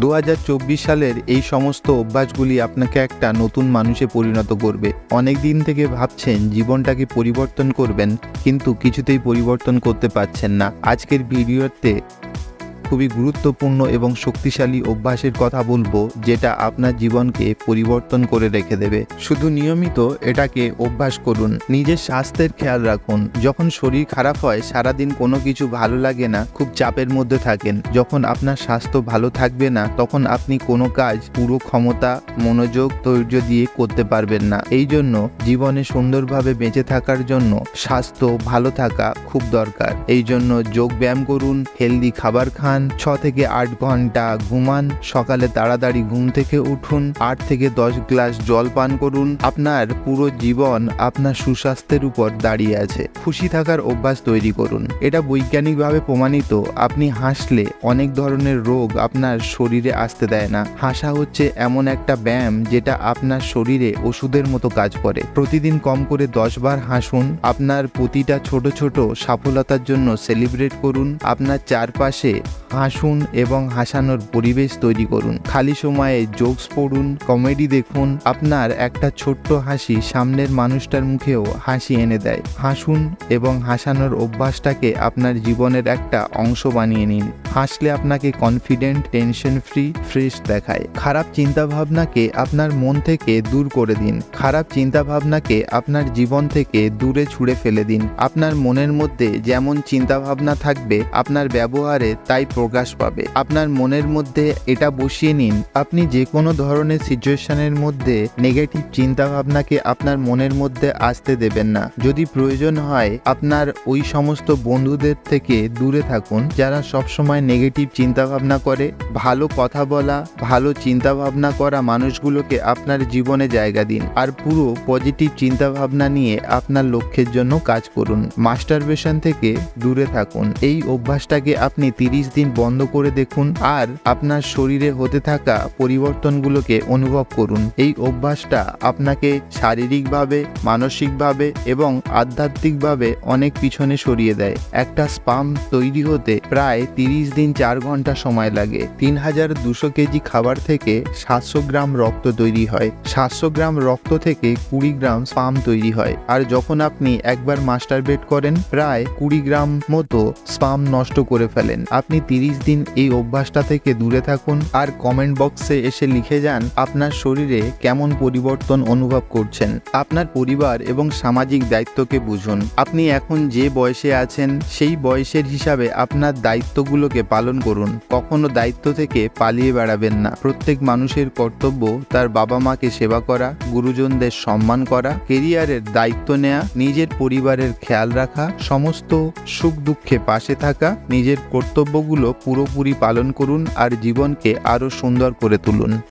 2024 সালের এই সমস্ত অভ্যাসগুলি আপনাকে একটা নতুন মানুষে পরিণত করবে। অনেক দিন থেকে ভাবছেন জীবনটাকে পরিবর্তন করবেন, কিন্তু কিছুতেই পরিবর্তন করতে পারছেন না। আজকের ভিডিওতে খুবই গুরুত্বপূর্ণ এবং শক্তিশালী অভ্যাসের কথা বলবো, যেটা আপনার জীবনকে পরিবর্তন করে রেখে দেবে। শুধু নিয়মিত এটাকে অভ্যাস করুন। নিজের স্বাস্থ্যের খেয়াল রাখুন। যখন শরীর খারাপ হয়, সারাদিন কোনো কিছু ভালো লাগে না, খুব চাপের মধ্যে থাকেন। যখন আপনার স্বাস্থ্য ভালো থাকবে না, তখন আপনি কোনো কাজ পুরো ক্ষমতা, মনোযোগ, ধৈর্য দিয়ে করতে পারবেন না। এই জন্য জীবনে সুন্দরভাবে বেঁচে থাকার জন্য স্বাস্থ্য ভালো থাকা খুব দরকার। এই জন্য যোগ ব্যায়াম করুন, হেলদি খাবার খান, 6 থেকে 8 ঘন্টা ঘুমান, সকালে তাড়াতাড়ি ঘুম থেকে উঠুন, 8 থেকে 10 গ্লাস জল পান করুন। আপনার পুরো জীবন আপনার সুস্বাস্থ্যের উপর দাঁড়িয়ে আছে। খুশি থাকার অভ্যাস তৈরি করুন। এটা বৈজ্ঞানিকভাবে প্রমাণিত। আপনি হাসলে অনেক ধরনের রোগ আপনার শরীরে আসতে দেয় না। হাসা হচ্ছে এমন একটা ব্যায়াম যেটা আপনার শরীরে ওষুধের মতো কাজ করে। প্রতিদিন কম করে 10 বার হাসুন। আপনার প্রতিটা ছোট ছোট সফলতার জন্য সেলিব্রেট করুন। আপনার চারপাশে হাসুন এবং হাসানোর পরিবেশ তৈরি করুন। খালি সময়ে জোকস পড়ুন, কমেডি দেখুন। আপনার একটা ছোট্ট হাসি সামনের মানুষটার মুখেও হাসি এনে দেয়। হাসুন এবং হাসানোর অভ্যাসটাকে আপনার জীবনের একটা অংশ বানিয়ে নিন। হাসলে আপনাকে কনফিডেন্ট, টেনশন ফ্রি, ফ্রেশ দেখায়। খারাপ চিন্তাভাবনাকে আপনার মন থেকে দূর করে দিন। খারাপ চিন্তাভাবনাকে আপনার জীবন থেকে দূরে ছুঁড়ে ফেলে দিন। আপনার মনের মধ্যে যেমন চিন্তাভাবনা থাকবে, আপনার ব্যবহারে তাই প্রকাশ পাবে। আপনার মনের মধ্যে এটা বসিয়ে নিন। আপনি যে কোনো ধরনের সিচুয়েশনের মধ্যে নেগেটিভ চিন্তাভাবনাকে আপনার মনের মধ্যে আসতে দেবেন না। যদি প্রয়োজন হয়, আপনার ওই সমস্ত বন্ধুদের থেকে দূরে থাকুন যারা সবসময় নেগেটিভ চিন্তাভাবনা করে। ভালো কথা বলা, ভালো চিন্তাভাবনা করা মানুষগুলোকে আপনার জীবনে জায়গা দিন, আর পুরো পজিটিভ চিন্তাভাবনা নিয়ে আপনার লক্ষ্যের জন্য কাজ করুন। মাস্টারবেশন থেকে দূরে থাকুন। এই অভ্যাসটাকে আপনি 30 দিন বন্ধ করে দেখুন, আর আপনার শরীরে হতে থাকা পরিবর্তনগুলোকে অনুভব করুন। এই অভ্যাসটা আপনাকে শারীরিকভাবে, মানসিকভাবে এবং আধ্যাত্মিকভাবে অনেক পিছনে সরিয়ে দেয়। একটা স্পাম তৈরি হতে প্রায় 30 দিন 4 ঘন্টা সময় লাগে। 3200 কেজি খাবার থেকে 700 গ্রাম রক্ত তৈরি হয়। 700 গ্রাম রক্ত থেকে 20 গ্রাম স্পাম তৈরি হয়। আর যখন আপনি একবার মাস্টারবেট করেন, প্রায় 20 গ্রাম মতো স্পাম নষ্ট করে ফেলেন। আপনি 30 দিন এই অভ্যাসটা থেকে দূরে থাকুন, আর কমেন্ট বক্সে এসে লিখে যান আপনার শরীরে কেমন পরিবর্তন অনুভব করছেন। আপনার পরিবার এবং সামাজিক দায়িত্বকে বুঝুন। আপনি এখন যে বয়সে আছেন, সেই বয়সের হিসাবে আপনার দায়িত্বগুলোকে পালন করুন। কখনো দায়িত্ব থেকে পালিয়ে বেড়াবেন না। প্রত্যেক মানুষের কর্তব্য তার বাবা মাকে সেবা করা, গুরুজনদের সম্মান করা, কেরিয়ারের দায়িত্ব নেওয়া, নিজের পরিবারের খেয়াল রাখা, সমস্ত সুখ দুঃখে পাশে থাকা। নিজের কর্তব্যগুলো পুরোপুরি পালন করুন আর জীবনকে আরো সুন্দর করে তুলুন।